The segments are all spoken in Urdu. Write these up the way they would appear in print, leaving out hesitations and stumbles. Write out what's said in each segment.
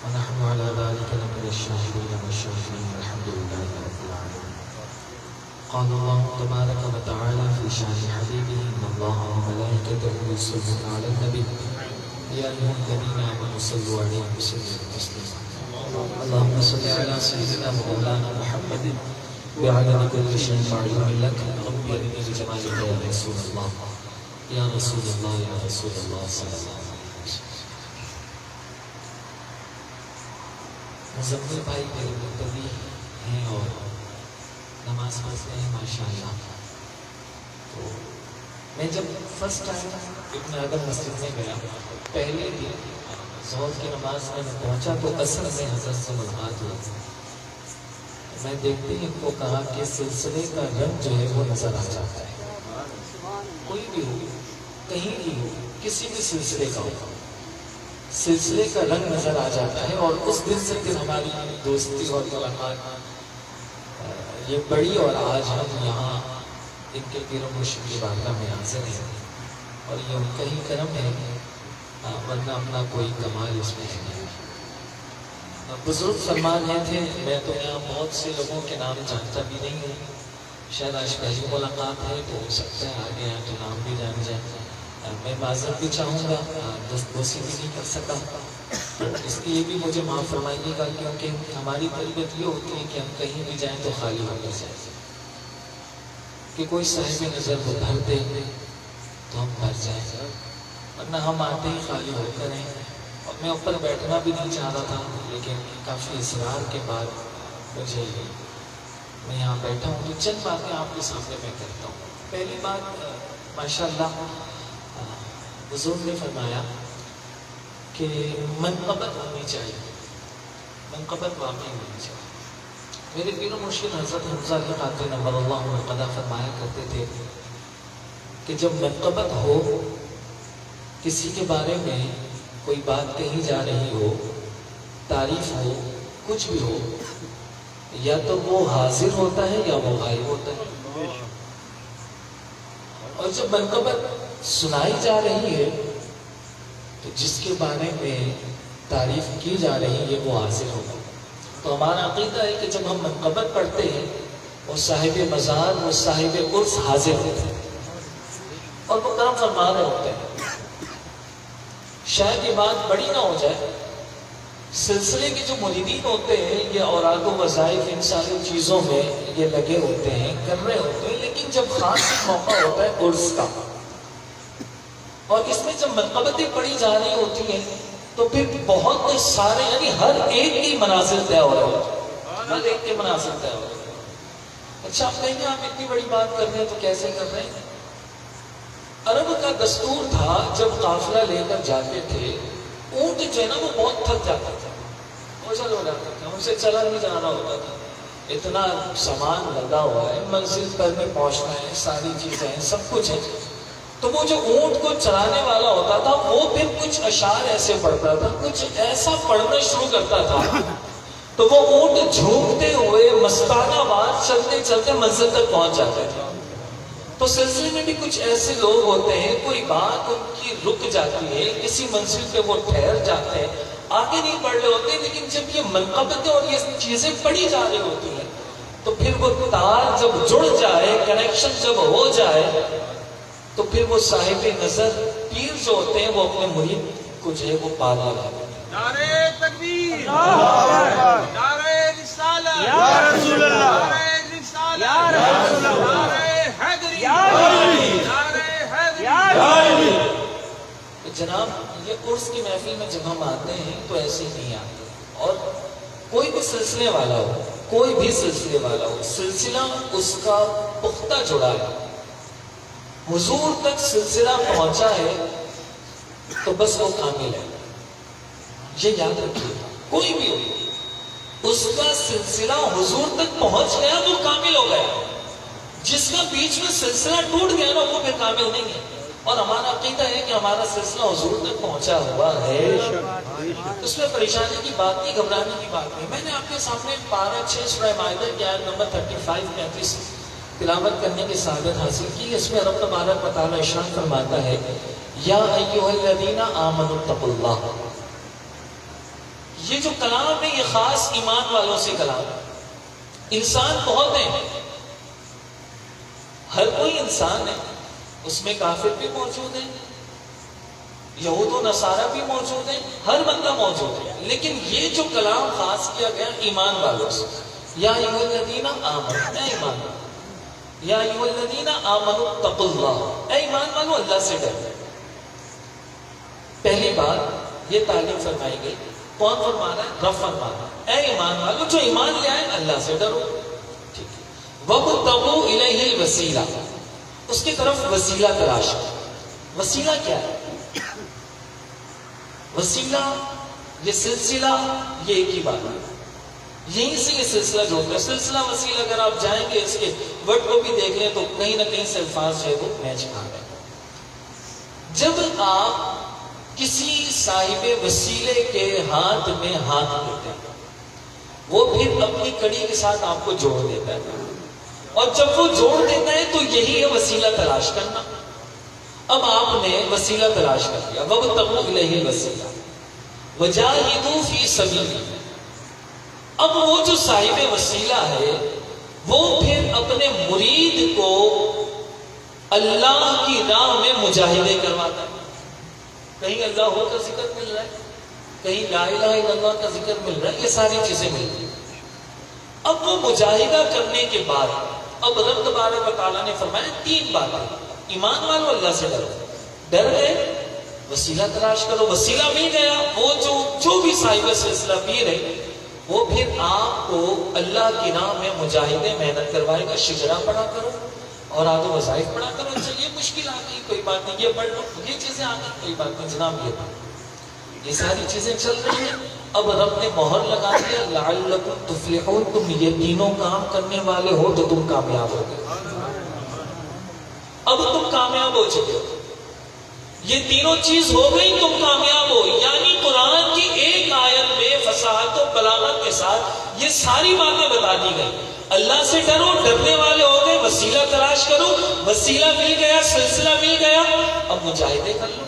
ونحن على ذلك لمن الشاهدين والشاكرين والحمد لله رب العالمين. قال الله تبارك وتعالى في شان حبيبه إن الله وملائكته يصلون على النبي يا أيها الذين آمنوا صلوا عليه وسلموا تسليما. اللهم صل على سيدنا مولانا محمد بعدد كل شيء معلوم لك رب يرني بجمالك يا رسول الله يا رسول الله يا رسول الله صلی اللہ علیہ وسلم. مزمل بھائی میرے مقتدی ہیں اور نماز پڑھتے ہیں ماشاءاللہ. تو میں جب فرسٹ ٹائم ابن ادم مسجد میں گیا پہلے دن ظہر کی نماز میں پہنچا تو اصل میں حضرت سے ملاقات ہوئی. میں دیکھتے ہی ان کو کہا کہ سلسلے کا رنگ جو ہے وہ نظر آ جاتا ہے. کوئی بھی ہو کہیں بھی ہو کسی بھی سلسلے کا ہو سلسلے کا رنگ نظر آ جاتا ہے. اور اس دن سے پھر ہماری دوستی اور ملاقات یہ بڑی اور آج ہم یہاں ان کے پیر و مرشد کی بارگاہ میں حاضر ہیں اور یہ ان کا ہی کرم ہے ورنہ اپنا کوئی کمال اس میں ہے نہیں. بزرگ فرمان رہے تھے میں تو یہاں بہت سے لوگوں کے نام جانتا بھی نہیں ہوں. شاید آج پہلی ملاقات ہے تو ہو سکتا ہے آگے آئے تو نام بھی جان جائے. میں معذرت بھی چاہوں گا دستبوسی بھی نہیں کر سکا. اس لیے بھی مجھے معاف فرمائیے گا کیونکہ ہماری تربیت یہ ہوتی ہے کہ ہم کہیں بھی جائیں تو خالی ہو کر جائیں کہ کوئی صاحب نظر وہ بھر دے تو ہم بھر جائیں ورنہ ہم آتے ہی خالی ہو کر ہیں. اور میں اوپر بیٹھنا بھی نہیں چاہ رہا تھا لیکن کافی اصرار کے بعد مجھے میں یہاں بیٹھا ہوں. تو چند باتیں آپ کے سامنے میں کرتا ہوں. پہلی بات ماشاءاللہ بزرگ نے فرمایا کہ منقبت ہونی چاہیے. منقبت واقعی ہونی چاہیے. میرے پیر و مرشد حضرت حمزہ علی قادری نور اللہ القدہ فرمایا کرتے تھے کہ جب منقبت ہو کسی کے بارے میں کوئی بات کہی جا رہی ہو تعریف ہو کچھ بھی ہو یا تو وہ حاضر ہوتا ہے یا وہ غائب ہوتا ہے. اور جب منقبت سنائی جا رہی ہے تو جس کے بارے میں تعریف کی جا رہی ہے وہ حاضر ہوگا. تو ہمارا عقیدہ ہے کہ جب ہم منقبت پڑھتے ہیں وہ صاحب مزار وہ صاحب عرس حاضر ہوتے ہیں اور وہ کرم فرما رہے ہوتے ہیں. شاید یہ بات بڑی نہ ہو جائے. سلسلے کے جو مریدین ہوتے ہیں یہ اوراد و وظائف ان ساری چیزوں میں یہ لگے ہوتے ہیں کر رہے ہوتے ہیں لیکن جب خاص موقع ہوتا ہے عرس کا اور اس میں جب منقبتیں پڑھی جا رہی ہوتی ہیں تو پھر بہت سارے یعنی ہر ایک کی منازل طے ہو رہے ہوتے ہیں. ہر ایک کے منازل طے ہو رہے ہیں. اچھا آپ کہیں گے آپ اتنی بڑی بات کر رہے ہیں تو کیسے کر رہے ہیں؟ عرب کا دستور تھا جب قافلہ لے کر جاتے تھے اونٹ جو ہے نا وہ بہت تھک جاتا تھا اوجھل ہو جاتا تھا ان سے چلا نہیں جانا ہوتا تھا. اتنا سامان لگا ہوا ہے منزل پر میں پہنچنا ہے ساری چیزیں ہیں سب کچھ ہے. تو وہ جو اونٹ کو چلانے والا ہوتا تھا وہ پھر کچھ اشعار ایسے پڑھتا تھا کچھ ایسا پڑھنا شروع کرتا تھا تو وہ اونٹ جھومتے ہوئے مستانہ وار چلتے چلتے منزل تک پہنچ جاتے تھے. تو سلسلے میں بھی کچھ ایسے لوگ ہوتے ہیں کوئی بات ان کی رک جاتی ہے کسی منزل پہ وہ ٹھہر جاتے ہیں آگے نہیں پڑھ رہے ہوتے لیکن جب یہ منقبتیں اور یہ چیزیں پڑھی جا رہی ہوتی ہیں تو پھر وہ تار جب جڑ جائے کنیکشن جب ہو جائے تو پھر وہ صاحب نظر پیر جو ہوتے ہیں وہ اپنے مرید کو جو ہے وہ پالا لاتے ہیں. نعرہ تکبیر نعرہ رسالت یا رسول اللہ نعرہ رسالت یا رسول اللہ نعرہ حیدری نعرہ حیدری. جناب یہ عرس کی محفل میں جب ہم آتے ہیں تو ایسے ہی نہیں آتے. اور کوئی بھی سلسلے والا ہو کوئی بھی سلسلے والا ہو سلسلہ اس کا پختہ جڑا ہے حضور تک سلسلہ پہنچا ہے تو بس وہ کامل ہے. یہ یاد رکھیے کوئی بھی ہو اس کا سلسلہ حضور تک پہنچ گیا وہ کامل ہو گیا. جس کا بیچ میں سلسلہ ٹوٹ گیا نا وہ پھر کامل نہیں ہے. اور ہمارا عقیدہ ہے کہ ہمارا سلسلہ حضور تک پہنچا ہوا ہے. اس میں پریشانی کی بات نہیں گھبرانے کی بات نہیں. میں نے آپ کے سامنے پارہ 6 سورہ مائدہ کی آیت نمبر 35-35 تلاوت کرنے کی سعادت حاصل کی. اس میں رب تبارک و تعالی ارشاد فرماتا ہے یا ایھا الذین آمنوا اتقوا اللہ یہ جو کلام ہے یہ خاص ایمان والوں سے کلام ہے. انسان بہت ہیں، ہر کوئی انسان ہے، اس میں کافر بھی موجود ہیں، یہود و نصارہ بھی موجود ہیں، ہر بندہ موجود ہے. لیکن یہ جو کلام خاص کیا گیا ایمان والوں سے، یا ایھا الذین آمنوا، اے ایمان والو، یا ایھا الذین آمنوا اتقوا اللہ، اے ایمان والو اللہ سے ڈرو. پہلی بات یہ تعلیم فرمائی گئی. کون فرما رہا ہے؟ رب فرما رہا ہے، اے ایمان والو جو ایمان لے آئے اللہ سے ڈرو. ٹھیک ہے. وَابْتَغُوا إِلَيْهِ الْوَسِيلَةَ، اس کی طرف وسیلہ تلاش کرو. وسیلہ کیا ہے؟ وسیلہ یہ سلسلہ یہ ایک ہی بات ہے، یہیں سے یہ سلسلہ جوڑتا ہے. سلسلہ وسیلہ اگر آپ جائیں گے اس کے ورڈ کو بھی دیکھ لیں تو کہیں نہ کہیں سے الفاظ جو ہے وہ میچ کھا رہے ہیں. جب آپ کسی صاحب وسیلے کے ہاتھ میں ہاتھ دیتے ہیں وہ پھر اپنی کڑی کے ساتھ آپ کو جوڑ دیتا ہے، اور جب وہ جوڑ دیتا ہے تو یہی ہے وسیلہ تلاش کرنا. اب آپ نے وسیلہ تلاش کر لیا. وَابْتَغُوا إِلَيْهِ الْوَسِيلَةَ وَجَاهِدُوا فِي سَبِيلِهِ. اب وہ جو صاحب وسیلہ ہے وہ پھر اپنے مرید کو اللہ کی راہ میں مجاہدے کرواتا ہے. کہیں اللہ کا ذکر مل رہا ہے، کہیں لا الہ الا اللہ کا ذکر مل رہا ہے، یہ ساری چیزیں مل رہی ہیں. اب وہ مجاہدہ کرنے کے بعد اب رب تبارک و تعالیٰ نے فرمایا تین باتیں. ایمان والو اللہ سے ڈرو، ڈر گئے وسیلہ تلاش کرو. وسیلہ مل گیا، وہ جو بھی صاحب سلسلہ پیر ہے وہ پھر آپ کو اللہ کی راہ میں مجاہدے محنت کروائے گا. شجرا پڑھا کرو اور آدھو وظائف پڑھا کرو. چلیے مشکل آ گئی کوئی بات نہیں، یہ پڑھ لو، یہ چیزیں آ گئی کوئی بات نہیں جناب، یہ پڑھ. یہ ساری چیزیں چل رہی ہیں. اب رب نے مہر لگا دیا لعلکم تفلحون، تم یہ تینوں کام کرنے والے ہو تو تم کامیاب ہو گئے. اب تم کامیاب ہو چکے ہو، یہ تینوں چیز ہو گئی، تم کامیاب ہو. یعنی قرآن کی ایک آیت میں فصاحت و بلاغت کے ساتھ یہ ساری باتیں بتا دی گئی. اللہ سے ڈرو، ڈرنے والے ہو گئے، وسیلہ تلاش کرو، وسیلہ مل گیا، سلسلہ مل گیا، اب مجاہدے کر لو.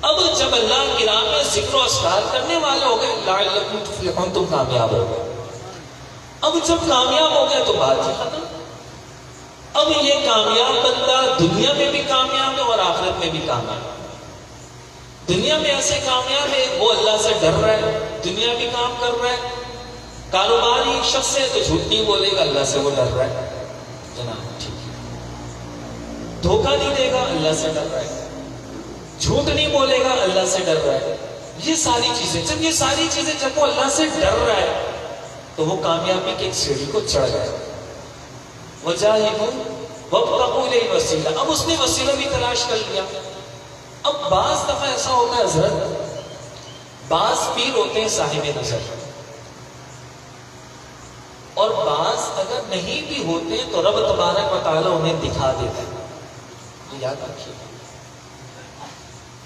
اب جب اللہ کی راہ میں ذکر و اذکار کرنے والے ہو گئے لعلکم تفلحون، تم کامیاب ہو گئے. اب جب کامیاب ہو گئے تو بات ہی ختم. اب یہ کامیاب بندہ دنیا میں بھی کامیاب ہے اور آخرت میں بھی کامیاب ہے. دنیا میں ایسے کامیاب ہے وہ اللہ سے ڈر رہا ہے، دنیا بھی کام کر رہا ہے. کاروباری شخص ہے تو جھوٹ نہیں بولے گا، اللہ سے وہ ڈر رہا ہے جناب. ٹھیک ہے. دھوکہ نہیں دے گا، اللہ سے ڈر رہا ہے. جھوٹ نہیں بولے گا، اللہ سے ڈر رہا ہے. یہ ساری چیزیں جب جب وہ اللہ سے ڈر رہا ہے تو وہ کامیابی کی ایک سیڑھی کو چڑھ گیا. وجاہدوا وابتغوا الیہ الوسیلہ، اب اس نے وسیلہ بھی تلاش کر لیا. اب بعض دفعہ ایسا ہوتا ہے حضرت، بعض پیر ہوتے ہیں صاحب نظر، اور بعض اگر نہیں بھی ہوتے تو رب تبارک و تعالیٰ انہیں دکھا دیتا ہے. یاد رکھیے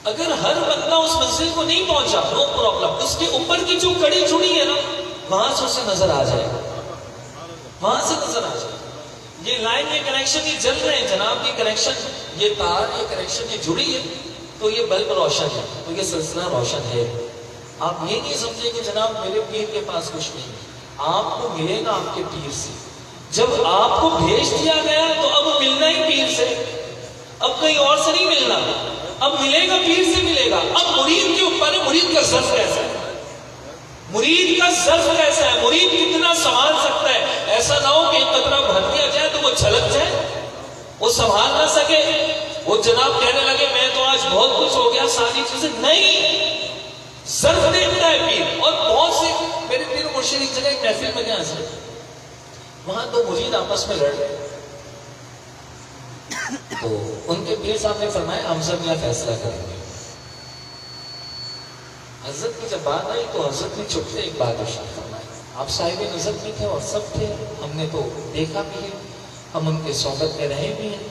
اگر ہر بندہ اس منزل کو نہیں پہنچا نو پرابلم، اس کے اوپر کی جو کڑی جڑی ہے نا وہاں سے اسے نظر آ جائے گا، وہاں سے نظر آ جائے گا. یہ لائن یہ کنیکشن یہ جل رہے ہیں جناب، یہ کنیکشن یہ تار یہ کنیکشن یہ جڑی ہے تو یہ بلب روشن ہے، تو یہ سلسلہ روشن ہے. آپ یہ نہیں سمجھے کہ جناب میرے پیر کے پاس کچھ نہیں، آپ کو ملے گا آپ کے پیر سے. جب آپ کو بھیج دیا گیا تو اب ملنا ہی پیر سے، اب کہیں اور سے نہیں ملنا، اب ملے گا پیر سے ملے گا. اب مرید کے اوپر ہے مرید کا ظرف کیسا ہے، مرید کا ظرف کیسا ہے، مرید کتنا سنبھال سکتا ہے. ایسا نہ ہو کہ ایک قطرہ بھر دیا جائے تو وہ چھلک جائے، وہ سنبھال نہ سکے، وہ جناب کہنے لگے میں تو آج بہت کچھ ہو گیا ساری چیزیں. نہیں، ظرف دیکھتا ہے پیر. اور بہت سے میرے پیر مرشد ایک جگہ ایک محفل میں گیا حضرت، وہاں دو مرید آپس میں لڑ رہے تو ان کے پیر صاحب نے فرمایا ہم سب یہ فیصلہ کریں گے. حضرت کی جب بات آئی تو حضرت نے چپ سے ایک بات ارشاد فرمائی. آپ صاحب نظر بھی تھے اور سب تھے، ہم نے تو دیکھا بھی ہے، ہم ان کے صحبت میں رہے بھی ہیں.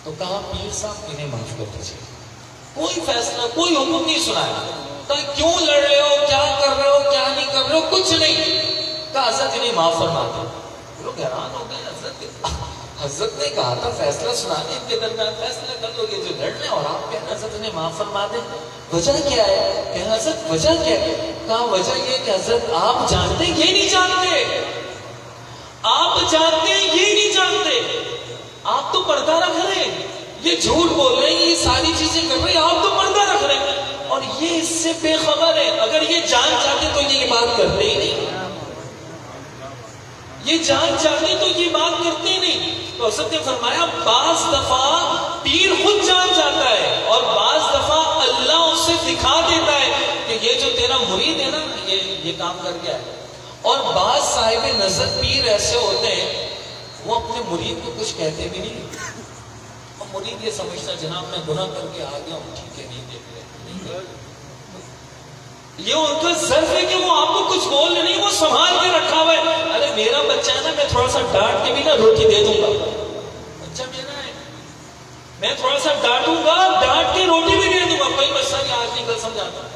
تو کہا پیر صاحب انہیں معاف کر دیجیے. کوئی فیصلہ کوئی حکم نہیں سنایا. کہا کیوں لڑ رہے ہو، کیا کر رہے ہو، کیا نہیں کر رہے ہو، کچھ نہیں. کہا حضرت انہیں معاف فرما دو. لوگ حیران ہو گئے، حضرت حضرت نے کہا تھا فیصلہ سنانے ان کے درمیان فیصلہ کر لو، یہ جو لڑ رہے اور آپ کہ حضرت نے معاف فرما دیں، وجہ کیا ہے؟ کہ حضرت وجہ کیا ہے؟ کہا وجہ یہ کہ حضرت آپ جانتے یہ نہیں جانتے، آپ جانتے یہ نہیں جانتے، آپ تو پردہ رکھ رہے ہیں، یہ جھوٹ بول رہے ہیں، یہ ساری چیزیں کر رہے ہیں، آپ تو پردہ رکھ رہے ہیں اور یہ اس سے بے خبر ہے۔ اگر یہ جان چاہتے تو یہ بات کرتے ہی نہیں، یہ جان چاہتے تو یہ بات کرتے ہی نہیں۔ تو حضرت نے فرمایا بعض دفعہ پیر خود جان جاتا ہے اور بعض دفعہ اللہ اسے دکھا دیتا ہے کہ یہ جو تیرا مرید ہے نا یہ کام کر گیا ہے۔ اور بعض صاحب نظر پیر ایسے ہوتے ہیں وہ اپنے مرید کو کچھ کہتے بھی نہیں، اور مرید یہ سمجھتا جناب میں گناہ کر کے آ گیا ہوں، ٹھیک ہے نہیں دیکھ رہے، یہ ان کا ظرف ہے کہ وہ آپ کو کچھ بول نہیں، وہ سنبھال کے رکھا ہوا ہے۔ ارے میرا بچہ ہے نا، میں تھوڑا سا ڈانٹ کے بھی نا روٹی دے دوں گا، بچہ میرا ہے، میں تھوڑا سا ڈانٹوں گا، ڈانٹ کے روٹی بھی دے دوں گا، کوئی مسئلہ نہیں، آج نہیں کل سمجھاتا۔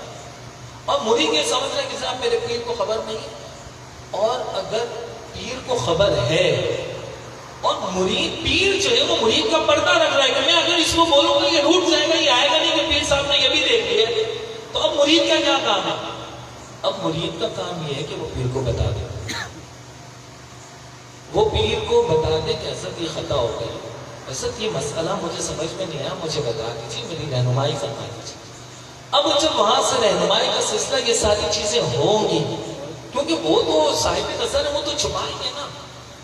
اور مرید یہ سمجھ رہا ہے کہ صاحب میرے پیر کو خبر نہیں ہے، اور اگر پیر کو خبر ہے اور مرید پیر جو ہے وہ مرید کا پردہ رکھ رہا ہے کہ میں اگر اس کو بولوں گا یہ روٹ جائے گا، یہ آئے گا نہیں کہ پیر صاحب نے یہ بھی دیکھ لیا، تو اب مرید کا کیا کام ہے؟ اب مرید کا کام یہ ہے کہ وہ پیر کو بتا دے، وہ پیر کو بتا دے کہ حضرت یہ خطا ہو گئی، حضرت یہ مسئلہ مجھے سمجھ میں نہیں آیا، مجھے بتا دیجیے، میری رہنمائی فرما دیجیے۔ اب جب وہاں سے رہنمائی کا سلسلہ یہ ساری چیزیں ہوں گی، کیونکہ وہ تو صاحب نظر ہے، وہ تو چھپائیں گے نا،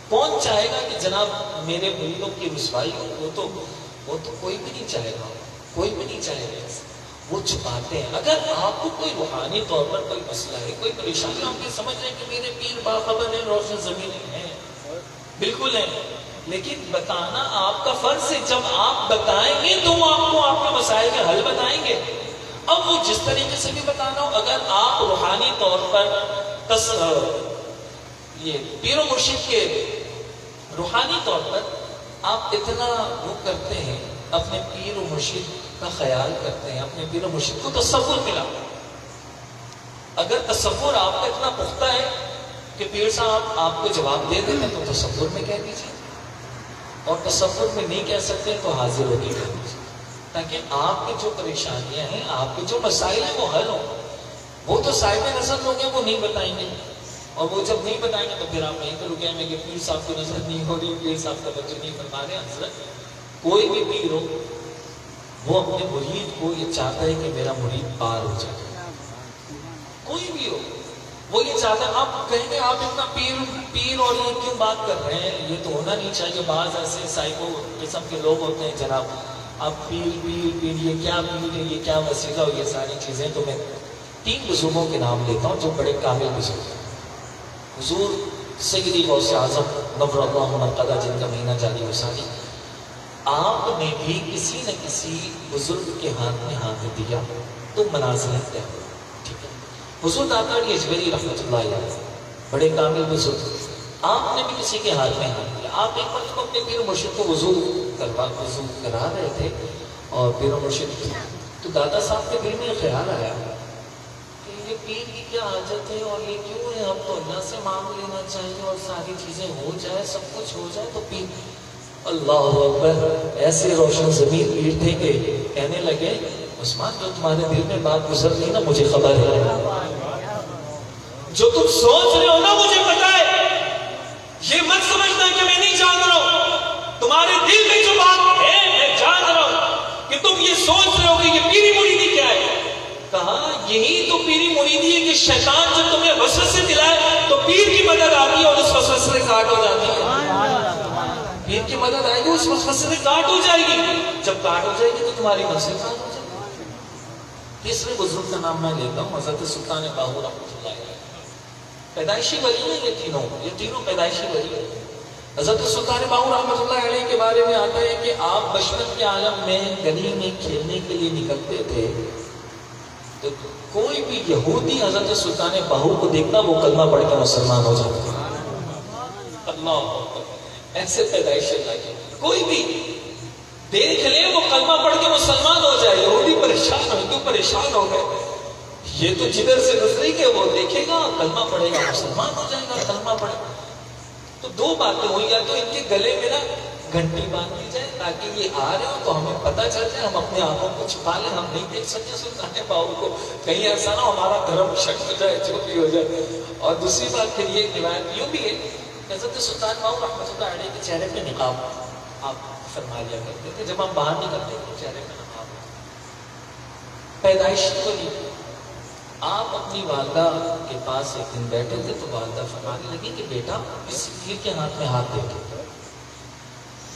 کون چاہے گا کہ جناب میرے مریدوں کی رسوائی ہو؟ وہ تو کوئی بھی نہیں چاہے گا، کوئی بھی نہیں چاہے گا، وہ چھپاتے ہیں۔ اگر آپ کو کوئی روحانی طور پر کوئی مسئلہ ہے، کوئی پریشانی، آپ یہ سمجھ رہے ہیں کہ میرے پیر باخبر ہیں، روشن زمین ہیں، بالکل ہے، لیکن بتانا آپ کا فرض ہے۔ جب آپ بتائیں گے تو وہ آپ کو آپ کے مسائل کے حل بتائیں گے۔ اب وہ جس طریقے سے بھی بتانا ہو، اگر آپ روحانی طور پر یہ پیر و مرشد کے روحانی طور پر آپ اتنا وہ کرتے ہیں، اپنے پیر و مرشد کا خیال کرتے ہیں، اپنے پیر و مرشد کو تصور ملا، اگر تصور آپ کا اتنا پختہ ہے کہ پیر صاحب آپ کو جواب دے دیتے تو تصور میں کہہ دیجیے، اور تصور میں نہیں کہہ سکتے تو حاضر ہو کے کہہ دیجیے، تاکہ آپ کی جو پریشانیاں ہیں، آپ کے جو مسائل ہیں وہ حل ہوں۔ وہ تو صاحب نظر لوگ ہیں، وہ نہیں بتائیں گے، اور وہ جب نہیں بتائیں گے تو پھر آپ نہیں کرو گے میں کہ پیر صاحب کی نظر نہیں ہو رہی، پیر صاحب کا بچہ نہیں فرما رہے۔ حضرت کوئی بھی پیر ہو وہ اپنے مرید کو یہ چاہتا ہے کہ میرا مرید پار ہو جائے، کوئی بھی ہو وہ یہ چاہتا ہے۔ آپ کہیں گے آپ اتنا پیر اور یہ کیوں بات کر رہے ہیں، یہ تو ہونا نہیں چاہیے۔ بعض ایسے سائیکو قسم کے لوگ ہوتے ہیں جناب، آپ پیر یہ کیا پیر ہے، یہ کیا وسیلہ ہو، یہ ساری چیزیں۔ تو میں 3 بزرگوں کے نام لیتا ہوں جو بڑے کامل بزرگ ہیں۔ حضور سیدی غوث اعظم نور اللہ مرقدہ، جن کا مہینہ جاری وصالی، آپ نے بھی کسی نہ کسی بزرگ کے ہاتھ میں ہاتھ دیا تو منازلت طے ہوئی، ٹھیک ہے۔ حضور داتا علی اجمیری رحمۃ اللہ علیہ بڑے کامل بزرگ، آپ نے بھی کسی کے ہاتھ میں ہاتھ دیا۔ آپ ایک وقت اپنے پیر و مرشد کو وضو کرا رہے تھے، اور پیر و مرشد تو دادا صاحب کے دل میں یہ خیال آیا کہ یہ پیر کی کیا حاجت ہے، اور یہ کیوں ہے، ہم تو اللہ سے مانگ لینا چاہیے اور ساری چیزیں ہو جائے، سب کچھ ہو جائے تو پیر۔ اللہ اکبر، ایسے روشن ضمیر پیر تھے کہ کہنے لگے عثمان جو تمہارے دل میں بات گزر رہی نا مجھے خبر ہے، جو تم سوچ رہے ہو نا مجھے پتا ہے، یہ مت سمجھنا کہ میں نہیں جان رہا ہوں، تمہارے دل میں جو بات ہے میں جان رہا ہوں کہ تم یہ سوچ رہے ہو کہ یہ پیری مریدی کیا ہے۔ کہا یہی تو پیری مریدی ہے کہ شیطان جب تمہیں وسوسے دلائے تو پیر کی مدد آتی ہے اور اس وسوسے سے کاٹ ہو جاتی ہے، پیر کی مدد آئے گی اس وسوسے سے کاٹ ہو جائے گی، جب کاٹ ہو جائے گی تو تمہاری منزل کاٹ ہو جائے گی۔ تیسرے بزرگ کا نام میں لیتا ہوں حضرت سلطان باہو رحمۃ اللہ علیہ، پیدائشی ولی ہیں یہ تینوں پیدائشی ولی ہیں۔ حضرت سلطان باہو رحمۃ اللہ علیہ کے بارے میں آتا ہے کہ آپ بچپن کے عالم میں گلی میں کھیلنے کے لیے نکلتے تھے تو کوئی بھی یہودی حضرت سلطان باہو کو دیکھتا وہ کلمہ پڑھ کے مسلمان ہو جاتا۔ اللہ ایسے پیدائش اللہ کی، کوئی بھی دیکھ لے وہ کلمہ پڑھ کے مسلمان ہو جائے۔ یہودی پریشان ہو، ہندو پریشان ہو گئے، یہ تو جدھر سے گزری کہ وہ دیکھے گا کلمہ پڑھے گا مسلمان ہو جائے گا، کلمہ پڑھے گا۔ تو 2 باتیں ہوئی، یا تو ان کے گلے میں نا گھنٹی باندھ دی جائے تاکہ یہ آ رہے ہو تو ہمیں پتہ چل جائے, ہم اپنے آنکھوں کو چھپا لیں, ہم نہیں دیکھ سکتے سلطان باہو کو, کہیں ایسا نہ ہمارا دھرم شک ہو جائے, جو بھی ہو جائے. اور دوسری بات پھر یہ روایت یوں بھی ہے, حضرت سلطان باہو رحمۃ اللہ علیہ کے چہرے پہ نقاب آپ فرما لیا کرتے تھے, جب ہم باہر نکلتے تھے چہرے پہ نقاب. پیدائش کو نہیں, آپ اپنی والدہ کے پاس ایک دن بیٹھے تھے تو والدہ فرمانے لگی کہ بیٹا اس پیر کے ہاتھ میں ہاتھ دے دو.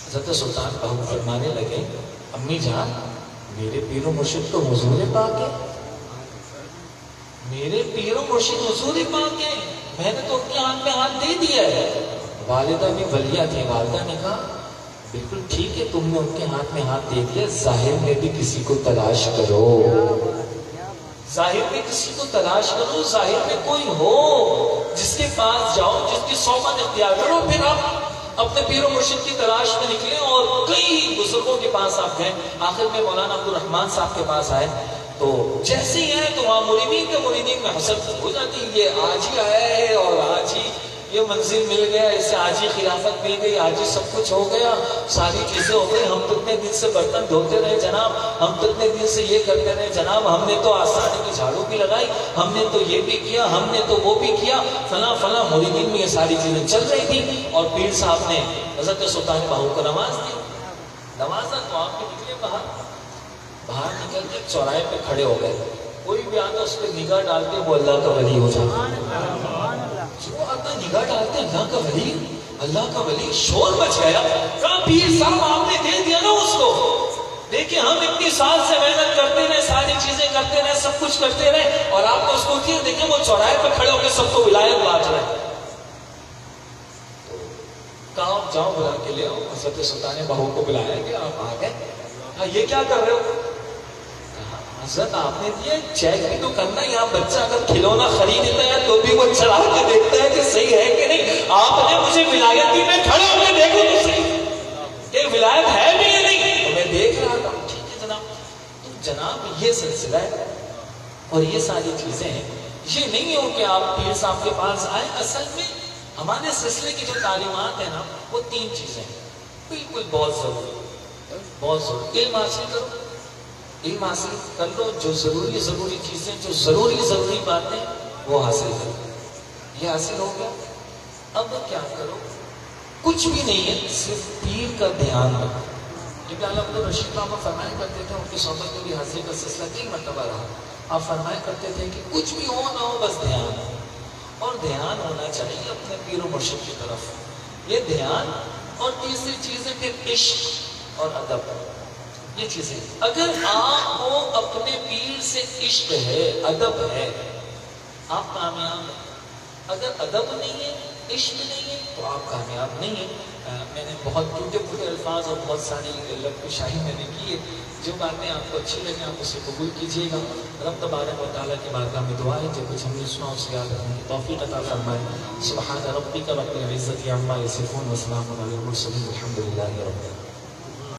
حضرت سلطان باہو فرمانے لگے, امی جان میرے پیر و مرشد تو حضور پاک ہے, میرے پیر و مرشد حضور پاک ہے, میں نے تو ان کے ہاتھ میں ہاتھ دے دیا ہے. والدہ بھی ولیہ تھی, والدہ نے کہا بالکل ٹھیک ہے, تم نے ان کے ہاتھ میں ہاتھ دے دیا, ظاہر میں بھی کسی کو تلاش کرو, ظاہر میں کسی کو تلاش کرو, ظاہر میں کوئی ہو جس کے پاس جاؤ, جس کی صحبت اختیار کرو. پھر آپ اپنے پیر و مرشد کی تلاش میں نکلے اور کئی بزرگوں کے پاس آپ گئے. آخر میں مولانا عبد الرحمن صاحب کے پاس آئے, تو جیسے ہی آئے تو وہاں مریدین کے مریدین میں حسد ہو جاتی, یہ آج ہی آیا ہے اور آج ہی یہ منزل مل گیا, اسے آج ہی خلافت مل گئی, آج ہی سب کچھ ہو گیا, ساری چیزیں ہو گئی, ہم تو اتنے دن سے برتن دھوتے رہے جناب, ہم تو اتنے دن سے یہ کرتے رہے جناب, ہم نے تو آستانے کی جھاڑو بھی لگائی, ہم نے تو یہ بھی کیا, ہم نے تو وہ بھی کیا, فلاں فلاں. مریدین میں یہ ساری چیزیں چل رہی تھی اور پیر صاحب نے حضرت سلطان باہو کو نواز دی. نوازا تو آپ کے نکلے باہر نکل کے چوراہے پہ کھڑے ہو گئے. کوئی بھی آتا اس پہ نگاہ ڈالتے وہ اللہ کا ولی ہو جاتا, جو آتا نگاہ ڈالتے اللہ کا ولی, اللہ کا ولی. شور مچ گیا, کہا پیر صاحب آپ نے دے دیا نا اس کو, دیکھیں ہم اتنی سال سے محنت کرتے رہے, ساری چیزیں کرتے رہے, سب کچھ کرتے رہے, اور آپ کو اس کو دیا, دیکھیں وہ چوراہے پہ کھڑے ہو کے سب کو ولایت بانٹ رہے ہیں. کہا آپ جاؤ بلا کے لے آؤ. حضرت سلطان باہو کو بلایا گیا, آپ آ گئے. کہا یہ کیا کر رہے ہو؟ حضرت آپ نے دیا, چیک بھی تو کرنا, یہاں بچہ اگر کھلونا خریدتا ہے تو بھی وہ چلا کے دیکھتا ہے کہ صحیح ہے کہ نہیں. آپ نے مجھے ولایت دی, میں کھڑے ہو کے دیکھوں تو صحیح کہ ولایت ہے بھی یا نہیں, تو میں دیکھ رہا تھا. ٹھیک ہے جناب. تو جناب یہ سلسلہ ہے اور یہ ساری چیزیں ہیں, یہ نہیں ہو کہ آپ پیر صاحب کے پاس آئے. اصل میں ہمارے سلسلے کی جو تعلیمات ہیں نا, وہ 3 چیزیں ہیں بالکل بہت ضروری, بہت ضروری. علم حاصل کرو, علم حاصل کر لو, جو ضروری چیزیں, جو ضروری باتیں وہ حاصل کرو. یہ حاصل ہو گیا. اب کیا کرو, کچھ بھی نہیں ہے, صرف پیر کا دھیان رکھو. کیونکہ علامہ رشید بابا فرمایا کرتے تھے, ان کی صحبت میں بھی حاصل کا سلسلہ 3 مرتبہ رہا. آپ فرمایا کرتے تھے کہ کچھ بھی ہو نہ ہو بس دھیان, اور دھیان ہونا چاہیے اپنے پیر و مرشد کی طرف. یہ دھیان, اور تیسری چیز ہے پھر عشق اور ادب. یہ چیزیں اگر آپ کو اپنے پیر سے عشق ہے, ادب ہے, آپ کامیاب ہیں. اگر ادب نہیں ہے, عشق نہیں ہے, تو آپ کامیاب نہیں ہیں. میں نے بہت ٹوٹے پھوٹے الفاظ اور بہت ساری لفظ شاہی میں نے کی ہے. جو باتیں آپ کو اچھی لگیں آپ اسے قبول کیجیے گا. رب تبارک و تعالیٰ کی بارگاہ میں دعا ہے جو کچھ ہم نے سنا اسے یاد رکھنے کی توفیق عطا فرمائے. سبحان ربک رب العزت عما یصفون وسلام علی المرسلین والحمد للہ رب العالمین.